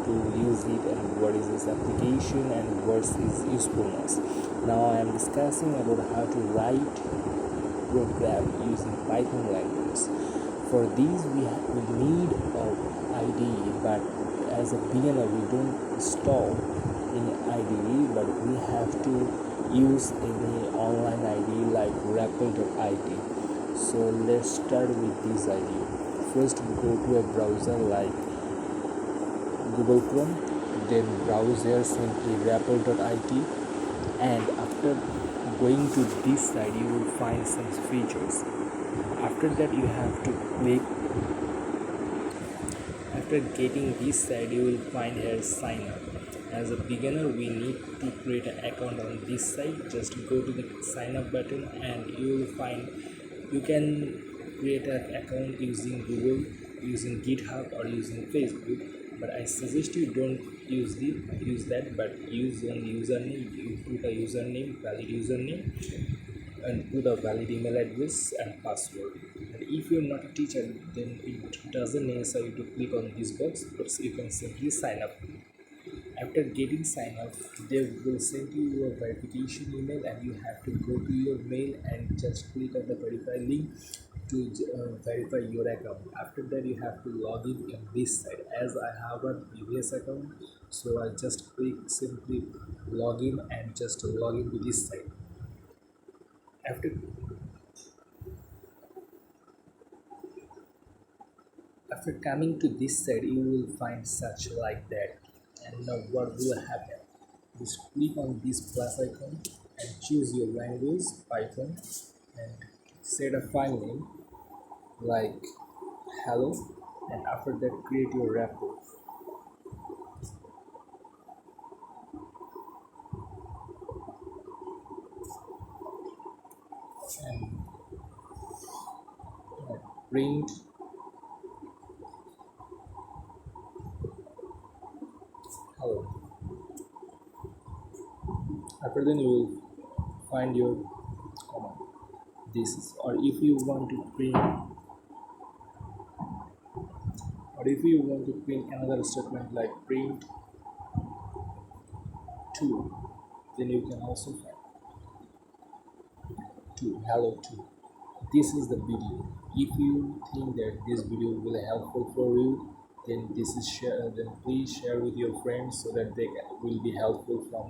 to use it and what is its application and what's its usefulness. Now I am discussing about how to write program using Python language. For these we need an IDE, but as a beginner we don't install in IDE, but we have to use any online IDE like REPL.id. So let's start with this IDE. First we go to a browser like Google Chrome, then browse here simply REPL.id, and after going to this side you will find some features. After that you have to click. After getting this side you will find here sign up. As a beginner we need to create an account on this side. Just go to the sign up button and you will find you can create an account using Google, using GitHub or using Facebook, but I suggest you don't use that, but use one username. You put a username, valid username, and put a valid email address and password. And if you're not a teacher, then it doesn't necessary to click on this box, but you can simply sign up. After getting sign up, they will send you your verification email, and you have to go to your mail and just click on the verify link to verify your account. After that you have to log in this side. As I have a previous account, so I just click simply log in and just log in to this side. After coming to this side you will find such like that, and now what will happen, just click on this plus icon and choose your language Python and set a file name like hello, and after that create your repo and print hello. After then you will find your command. This is, or if you want to print another statement like print 2, then you can also find 2 hello 2. This is the video. If you think that this video will be helpful for you, then please share with your friends so that they will be helpful from